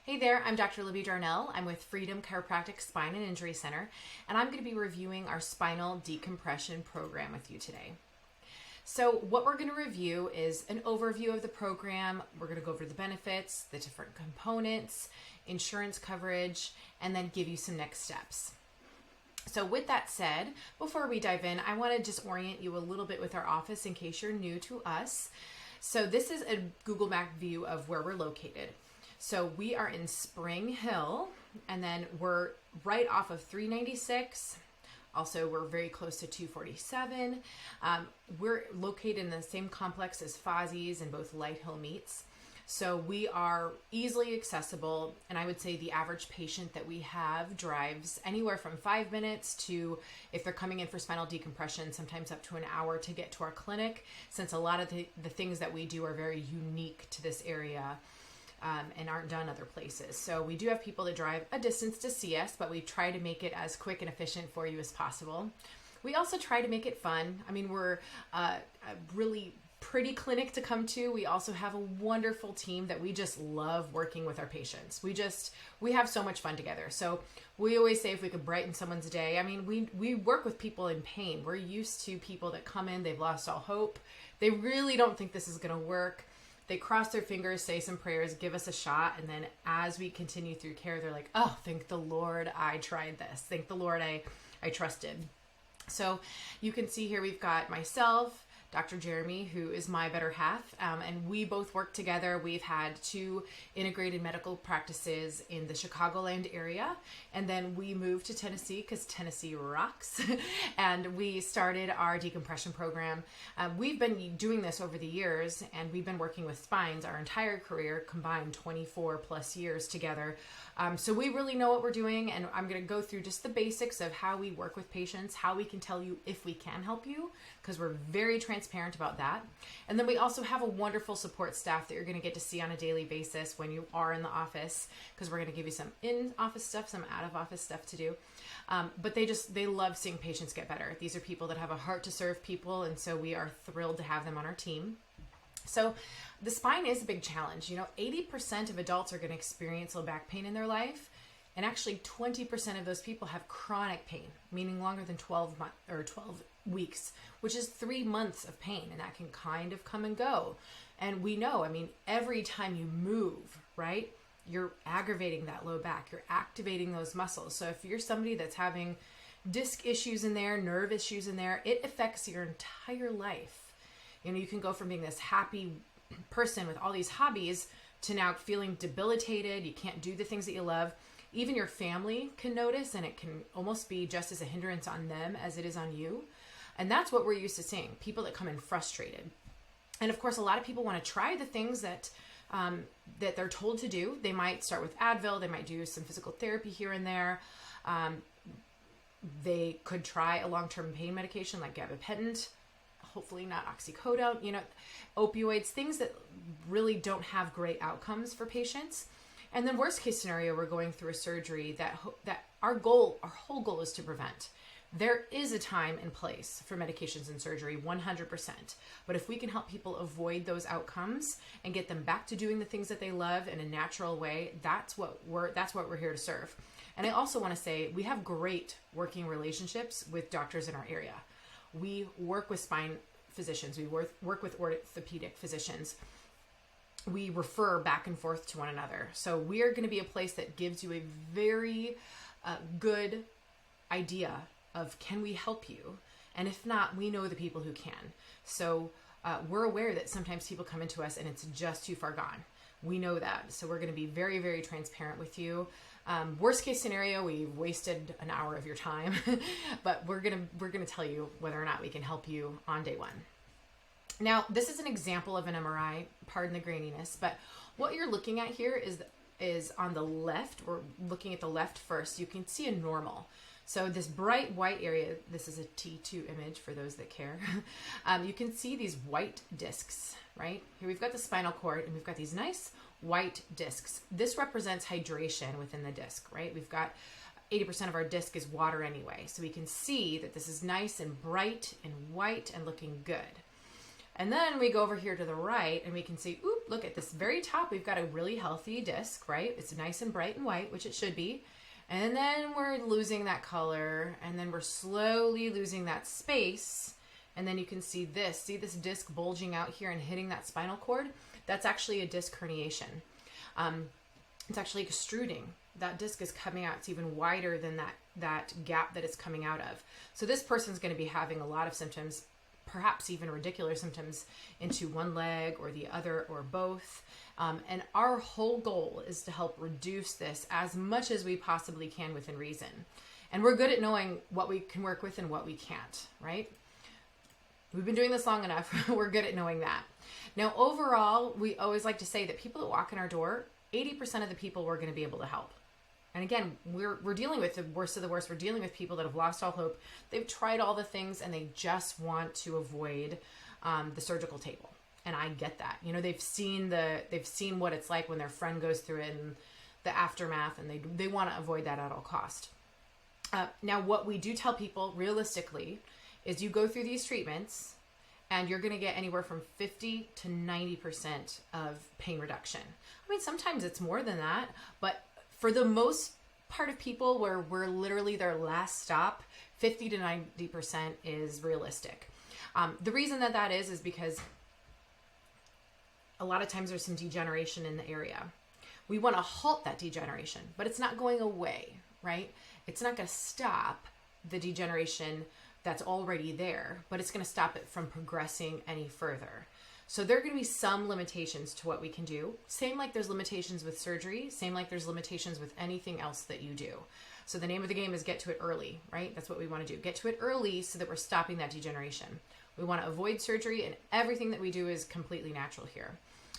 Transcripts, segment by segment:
Hey there, I'm Dr. Libby Darnell. I'm with Freedom Chiropractic Spine and Injury Center, and I'm going to be reviewing our Spinal Decompression program with you today. So what we're going to review is an overview of the program. We're going to go over the benefits, the different components, insurance coverage, and then give you some next steps. So with that said, before we dive in, I want to just orient you a little bit with our office in case you're new to us. So this is a Google Map view of where we're located. So we are in Spring Hill, and then we're right off of 396. Also, we're very close to 247. We're located in the same complex as Fozzie's and both Light Hill meets. So we are easily accessible, and I would say the average patient that we have drives anywhere from 5 minutes to, if they're coming in for spinal decompression, sometimes up to an hour to get to our clinic, since a lot of the things that we do are very unique to this area. And aren't done other places. So we do have people that drive a distance to see us, but we try to make it as quick and efficient for you as possible. We also try to make it fun. I mean, we're a really pretty clinic to come to. We also have a wonderful team that we just love working with our patients. We have so much fun together. So we always say if we could brighten someone's day, I mean, we work with people in pain. We're used to people that come in, they've lost all hope. They really don't think this is going to work. They cross their fingers, say some prayers, give us a shot, and then as we continue through care, they're like, oh, thank the Lord I tried this. Thank the Lord I trusted. So you can see here we've got myself, Dr. Jeremy, who is my better half, and we both work together. We've had 2 integrated medical practices in the Chicagoland area, and then we moved to Tennessee because Tennessee rocks, and we started our decompression program. We've been doing this over the years, and we've been working with spines our entire career, combined 24 plus years together. So we really know what we're doing, and I'm going to go through just the basics of how we work with patients, how we can tell you if we can help you, because we're very transparent about that. And then we also have a wonderful support staff that you're going to get to see on a daily basis when you are in the office, because we're going to give you some in-office stuff, some out-of-office stuff to do. But they love seeing patients get better. These are people that have a heart to serve people, and so we are thrilled to have them on our team. So the spine is a big challenge. 80% of adults are going to experience low back pain in their life, and actually 20% of those people have chronic pain, meaning longer than 12 weeks, which is 3 months of pain, and that can kind of come and go. And we know, every time you move, right, you're aggravating that low back, you're activating those muscles. So if you're somebody that's having disc issues in there, nerve issues in there, it affects your entire life. You can go from being this happy person with all these hobbies to now feeling debilitated. You can't do the things that you love. Even your family can notice, and it can almost be just as a hindrance on them as it is on you. And that's what we're used to seeing, people that come in frustrated. And of course, a lot of people want to try the things that they're told to do. They might start with Advil. They might do some physical therapy here and there. They could try a long-term pain medication like gabapentin. Hopefully not oxycodone, opioids, things that really don't have great outcomes for patients. And then worst case scenario, we're going through a surgery that our whole goal is to prevent. There is a time and place for medications and surgery, 100%. But if we can help people avoid those outcomes and get them back to doing the things that they love in a natural way, that's what we're here to serve. And I also want to say we have great working relationships with doctors in our area. We work with spine physicians. We work with orthopedic physicians. We refer back and forth to one another. So we are going to be a place that gives you a very good idea of, can we help you? And if not, we know the people who can. So we're aware that sometimes people come into us and it's just too far gone. We know that. So we're going to be very, very transparent with you. Worst case scenario, we've wasted an hour of your time, but we're gonna tell you whether or not we can help you on day one. Now, this is an example of an MRI, pardon the graininess, but what you're looking at here is on the left. We're looking at the left first. You can see a normal. So this bright white area, this is a T2 image for those that care. You can see these white discs, right? Here we've got the spinal cord, and we've got these nice white discs. This represents hydration within the disc, right? We've got 80% of our disc is water anyway. So we can see that this is nice and bright and white and looking good. And then we go over here to the right and we can see, oop, look at this very top, we've got a really healthy disc, right? It's nice and bright and white, which it should be. And then we're losing that color, and then we're slowly losing that space. And then you can see this disc bulging out here and hitting that spinal cord. That's actually a disc herniation. It's actually extruding. That disc is coming out. It's even wider than that gap that it's coming out of. So this person's going to be having a lot of symptoms, perhaps even radicular symptoms into one leg or the other or both. And our whole goal is to help reduce this as much as we possibly can within reason. And we're good at knowing what we can work with and what we can't, right? We've been doing this long enough. We're good at knowing that. Now, overall, we always like to say that people that walk in our door, 80% of the people we're going to be able to help. And again, we're dealing with the worst of the worst. We're dealing with people that have lost all hope. They've tried all the things and they just want to avoid the surgical table. And I get that. You know, they've seen what it's like when their friend goes through it and the aftermath, and they want to avoid that at all cost. Now, what we do tell people realistically is you go through these treatments and you're going to get anywhere from 50 to 90% of pain reduction. I mean, sometimes it's more than that, but for the most part of people where we're literally their last stop, 50 to 90% is realistic. The reason that is because a lot of times there's some degeneration in the area. We want to halt that degeneration, but it's not going away, right? It's not going to stop the degeneration that's already there, but it's going to stop it from progressing any further. So there are going to be some limitations to what we can do. Same like there's limitations with surgery, same like there's limitations with anything else that you do. So the name of the game is get to it early, right? That's what we want to do. Get to it early so that we're stopping that degeneration. We want to avoid surgery, and everything that we do is completely natural here.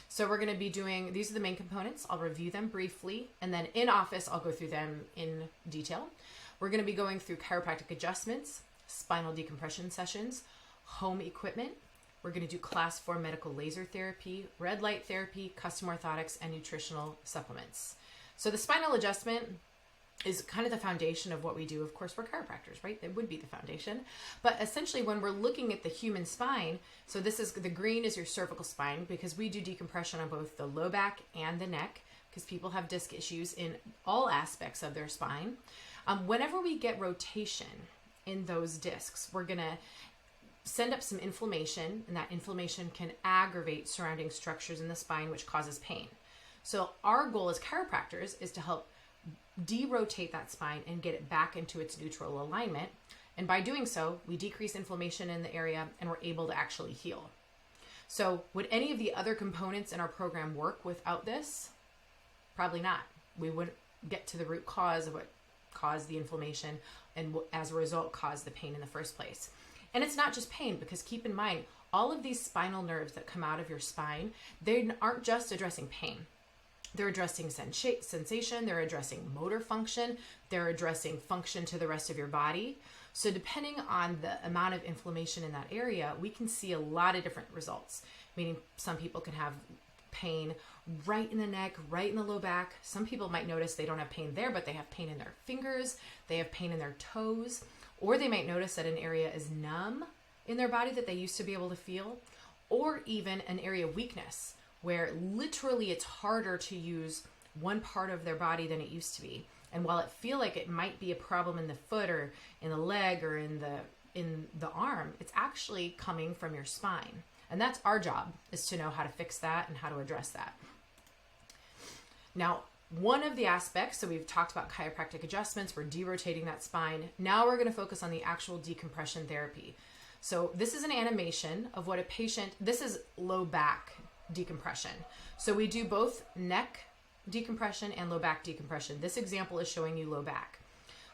So we're going to be doing, these are the main components. I'll review them briefly, and then in office, I'll go through them in detail. We're going to be going through chiropractic adjustments, spinal decompression sessions, home equipment. We're going to do class 4 medical laser therapy, red light therapy, custom orthotics, and nutritional supplements. So the spinal adjustment is kind of the foundation of what we do. Of course, we're chiropractors, right? That would be the foundation. But essentially, when we're looking at the human spine, so this is, the green is your cervical spine, because we do decompression on both the low back and the neck, because people have disc issues in all aspects of their spine. Whenever we get rotation in those discs, we're going to send up some inflammation, and that inflammation can aggravate surrounding structures in the spine, which causes pain. So our goal as chiropractors is to help derotate that spine and get it back into its neutral alignment. And by doing so, we decrease inflammation in the area and we're able to actually heal. So would any of the other components in our program work without this? Probably not. We wouldn't get to the root cause of what caused the inflammation and as a result caused the pain in the first place. And it's not just pain, because keep in mind, all of these spinal nerves that come out of your spine, they aren't just addressing pain. They're addressing sensation, they're addressing motor function, they're addressing function to the rest of your body. So depending on the amount of inflammation in that area, we can see a lot of different results. Meaning some people can have pain right in the neck, right in the low back. Some people might notice they don't have pain there, but they have pain in their fingers, they have pain in their toes, or they might notice that an area is numb in their body that they used to be able to feel, or even an area of weakness, where literally it's harder to use one part of their body than it used to be. And while it feel like it might be a problem in the foot or in the leg or in the arm, it's actually coming from your spine. And that's our job, is to know how to fix that and how to address that. Now, one of the aspects, so we've talked about chiropractic adjustments, we're derotating that spine. Now we're going to focus on the actual decompression therapy. So this is an animation of what a patient, this is low back decompression. So we do both neck decompression and low back decompression. This example is showing you low back.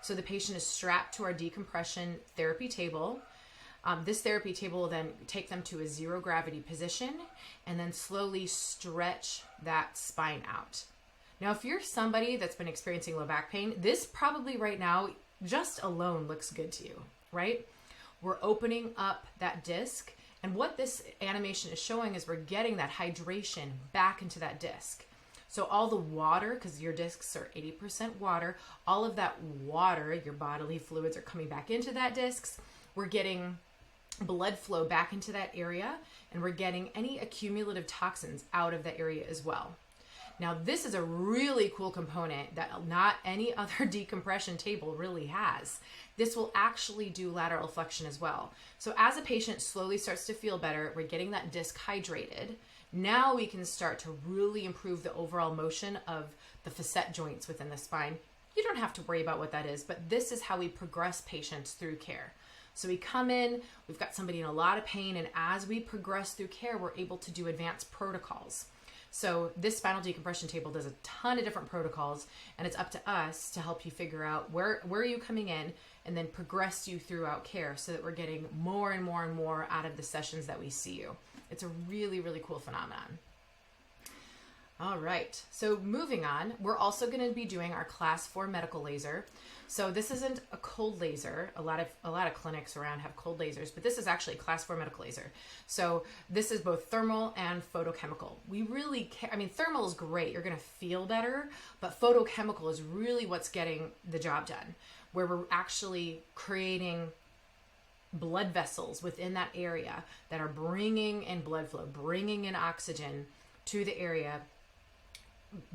So the patient is strapped to our decompression therapy table. This therapy table will then take them to a zero gravity position and then slowly stretch that spine out. Now, if you're somebody that's been experiencing low back pain, this probably right now just alone looks good to you, right? We're opening up that disc. And what this animation is showing is we're getting that hydration back into that disc. So all the water, because your discs are 80% water, all of that water, your bodily fluids are coming back into that discs. We're getting blood flow back into that area, and we're getting any accumulative toxins out of that area as well. Now, this is a really cool component that not any other decompression table really has. This will actually do lateral flexion as well. So as a patient slowly starts to feel better, we're getting that disc hydrated. Now we can start to really improve the overall motion of the facet joints within the spine. You don't have to worry about what that is, but this is how we progress patients through care. So we come in, we've got somebody in a lot of pain, and as we progress through care, we're able to do advanced protocols. So this spinal decompression table does a ton of different protocols, and it's up to us to help you figure out where are you coming in, and then progress you throughout care so that we're getting more and more and more out of the sessions that we see you. It's a really, really cool phenomenon. All right, so moving on, we're also going to be doing our class 4 medical laser. So this isn't a cold laser. A lot of clinics around have cold lasers, but this is actually a class 4 medical laser. So this is both thermal and photochemical. We really care. I mean, thermal is great. You're going to feel better, but photochemical is really what's getting the job done, where we're actually creating blood vessels within that area that are bringing in blood flow, bringing in oxygen to the area,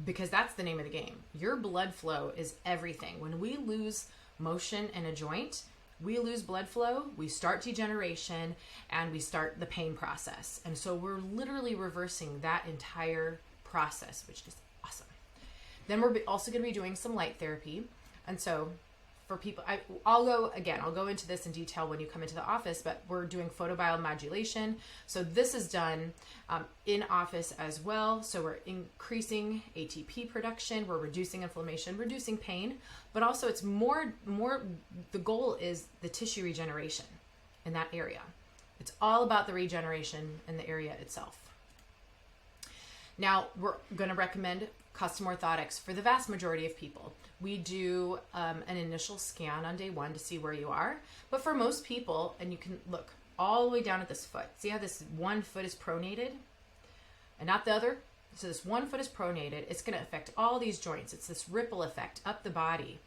because that's the name of the game. Your blood flow is everything. When we lose motion in a joint, we lose blood flow, we start degeneration, and we start the pain process. And so we're literally reversing that entire process, which is awesome. Then we're also going to be doing some light therapy. And so for people, I'll go into this in detail when you come into the office, but we're doing photobiomodulation. So this is done in office as well. So we're increasing ATP production, we're reducing inflammation, reducing pain, but also it's more, the goal is the tissue regeneration in that area. It's all about the regeneration in the area itself. Now, we're going to recommend custom orthotics for the vast majority of people. We do an initial scan on day 1 to see where you are. But for most people, and you can look all the way down at this foot. See how this one foot is pronated and not the other? So this one foot is pronated. It's going to affect all these joints. It's this ripple effect up the body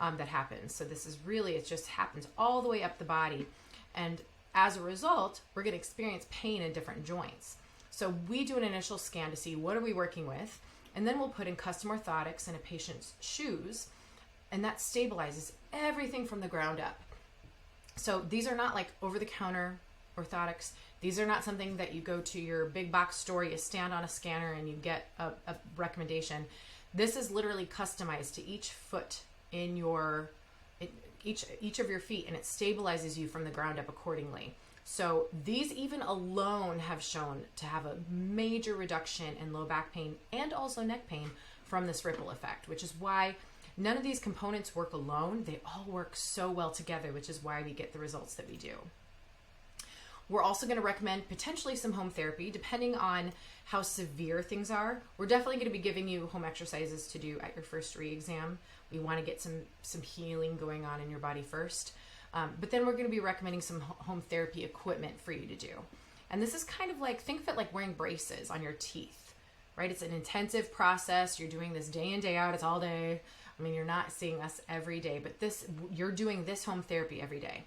that happens. So this is really, it just happens all the way up the body. And as a result, we're going to experience pain in different joints. So we do an initial scan to see what are we working with. And then we'll put in custom orthotics in a patient's shoes, and that stabilizes everything from the ground up. So these are not like over-the-counter orthotics. These are not something that you go to your big box store, you stand on a scanner and you get a recommendation. This is literally customized to each foot in each of your feet, and it stabilizes you from the ground up accordingly. So these even alone have shown to have a major reduction in low back pain and also neck pain from this ripple effect, which is why none of these components work alone. They all work so well together, which is why we get the results that we do. We're also going to recommend potentially some home therapy, depending on how severe things are. We're definitely going to be giving you home exercises to do at your first re-exam. We want to get some healing going on in your body first. But then we're going to be recommending some home therapy equipment for you to do. And this is kind of like, think of it like wearing braces on your teeth, right? It's an intensive process. You're doing this day in, day out. It's all day. I mean, you're not seeing us every day, but you're doing this home therapy every day.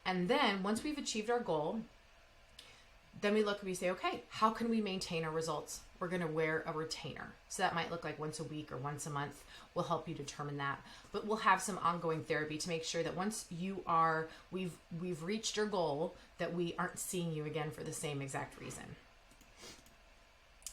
And then once we've achieved our goal, then we look and we say, okay, how can we maintain our results? We're going to wear a retainer. So that might look like once a week or once a month. We'll help you determine that. But we'll have some ongoing therapy to make sure that once we've reached your goal, that we aren't seeing you again for the same exact reason.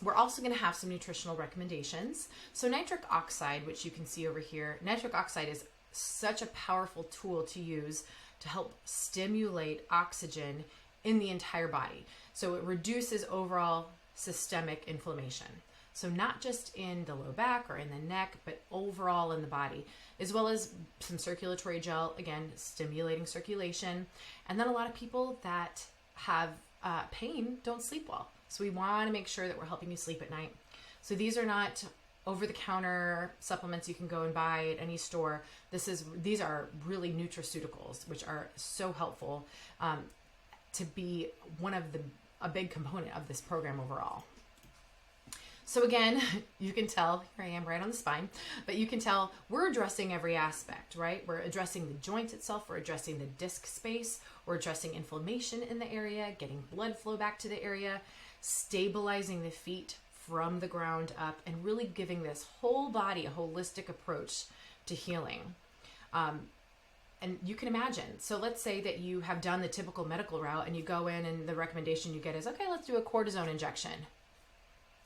We're also going to have some nutritional recommendations. So nitric oxide, which you can see over here, nitric oxide is such a powerful tool to use to help stimulate oxygen in the entire body. So it reduces overall systemic inflammation. So not just in the low back or in the neck, but overall in the body, as well as some circulatory gel, again, stimulating circulation. And then a lot of people that have pain don't sleep well. So we want to make sure that we're helping you sleep at night. So these are not over-the-counter supplements you can go and buy at any store. These are really nutraceuticals, which are so helpful to be a big component of this program overall. So again, you can tell, here I am right on the spine, but you can tell we're addressing every aspect, right? We're addressing the joint itself, we're addressing the disc space, we're addressing inflammation in the area, getting blood flow back to the area, stabilizing the feet from the ground up, and really giving this whole body a holistic approach to healing. And you can imagine, so let's say that you have done the typical medical route and you go in and the recommendation you get is, okay, let's do a cortisone injection.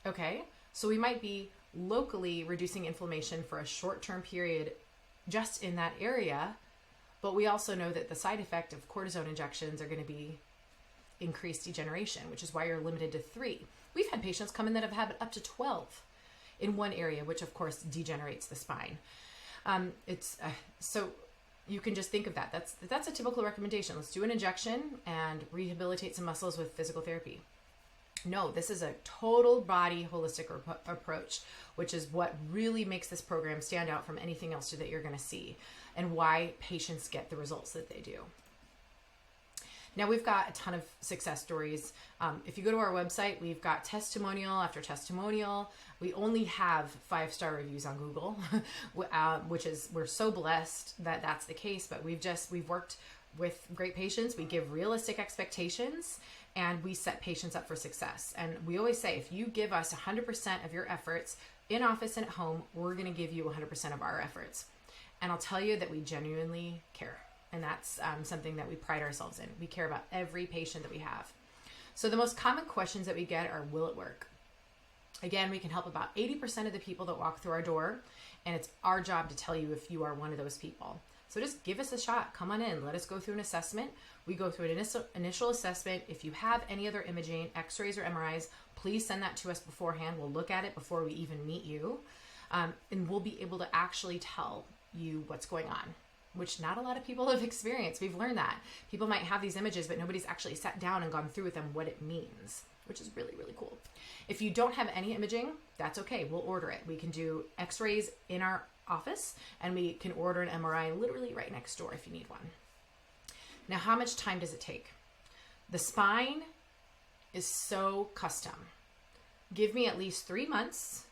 Okay, so we might be locally reducing inflammation for a short-term period just in that area, but we also know that the side effect of cortisone injections are going to be increased degeneration, which is why you're limited to 3. We've had patients come in that have had up to 12 in one area, which of course degenerates the spine. So you can just think of that. That's a typical recommendation. Let's do an injection and rehabilitate some muscles with physical therapy. No, this is a total body holistic approach, which is what really makes this program stand out from anything else that you're going to see, and why patients get the results that they do. Now, we've got a ton of success stories. If you go to our website, we've got testimonial after testimonial. We only have 5-star reviews on Google, which is, we're so blessed that that's the case, but we've worked with great patients. We give realistic expectations and we set patients up for success. And we always say, if you give us 100% of your efforts in office and at home, we're going to give you 100% of our efforts. And I'll tell you that we genuinely care. And that's something that we pride ourselves in. We care about every patient that we have. So the most common questions that we get are, will it work? Again, we can help about 80% of the people that walk through our door, and it's our job to tell you if you are one of those people. So just give us a shot. Come on in. Let us go through an assessment. We go through an initial assessment. If you have any other imaging, x-rays or MRIs, please send that to us beforehand. We'll look at it before we even meet you. And we'll be able to actually tell you what's going on, which not a lot of people have experienced. We've learned that. People might have these images, but nobody's actually sat down and gone through with them what it means, which is really, really cool. If you don't have any imaging, that's okay. We'll order it. We can do x-rays in our office, and we can order an MRI literally right next door if you need one. Now, how much time does it take? The spine is so custom. Give me at least 3 months.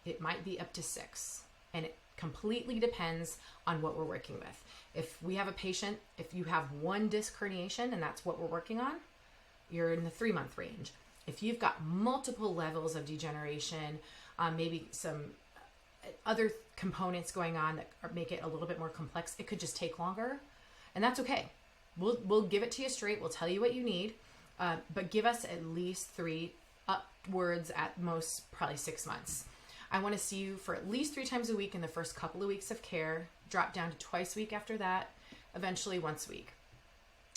It might be up to 6, and it completely depends on what we're working with. If we have a patient, if you have one disc herniation and that's what we're working on, you're in the 3-month range. If you've got multiple levels of degeneration, maybe some other components going on that make it a little bit more complex, it could just take longer, and that's okay. We'll give it to you straight. We'll tell you what you need, but give us at least 3, upwards at most, probably 6 months. I want to see you for at least 3 times a week in the first couple of weeks of care, drop down to twice a week after that, eventually once a week.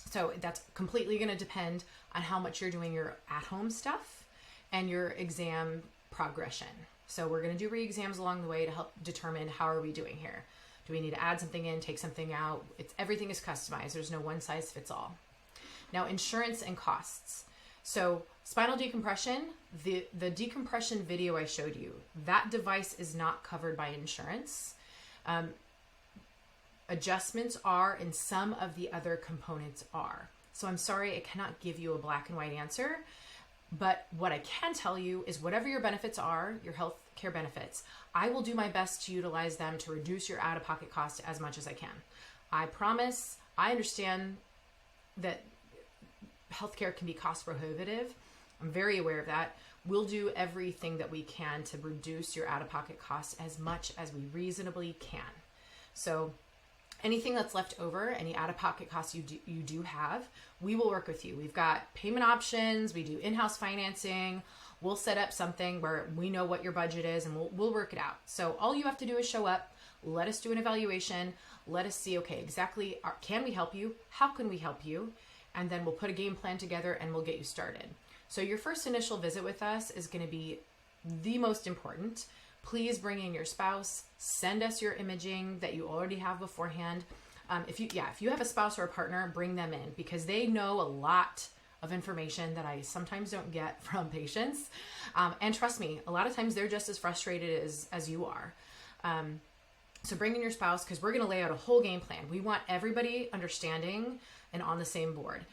So that's completely going to depend on how much you're doing your at-home stuff and your exam progression. So we're going to do re-exams along the way to help determine how are we doing here. Do we need to add something in, take something out? Everything is customized. There's no one size fits all. Now, insurance and costs. So spinal decompression, the decompression video I showed you, that device is not covered by insurance. Adjustments are, and some of the other components are. So I'm sorry, I cannot give you a black and white answer, but what I can tell you is whatever your benefits are, your health care benefits, I will do my best to utilize them to reduce your out-of-pocket cost as much as I can. I promise. I understand that healthcare can be cost prohibitive. I'm very aware of that. We'll do everything that we can to reduce your out-of-pocket costs as much as we reasonably can. So anything that's left over, any out-of-pocket costs you do have, we will work with you. We've got payment options. We do in-house financing. We'll set up something where we know what your budget is, and we'll work it out. So all you have to do is show up. Let us do an evaluation. Let us see, okay, exactly, can we help you? How can we help you? And then we'll put a game plan together and we'll get you started. So your first initial visit with us is going to be the most important. Please bring in your spouse. Send us your imaging that you already have beforehand. If you have a spouse or a partner, bring them in because they know a lot of information that I sometimes don't get from patients. And trust me, a lot of times they're just as frustrated as you are. So bring in your spouse because we're going to lay out a whole game plan. We want everybody understanding and on the same board.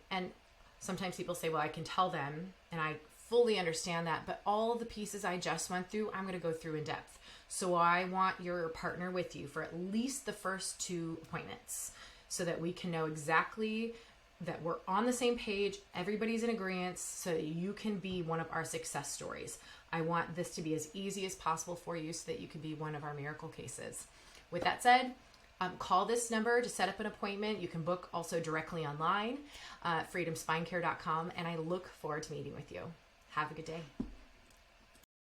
And sometimes people say, well, I can tell them and I fully understand that, but all the pieces I just went through, I'm going to go through in depth. So I want your partner with you for at least the first 2 appointments so that we can know exactly that we're on the same page, everybody's in agreement, so that you can be one of our success stories. I want this to be as easy as possible for you so that you can be one of our miracle cases. With that said, call this number to set up an appointment. You can book also directly online, freedomspinecare.com, and I look forward to meeting with you. Have a good day.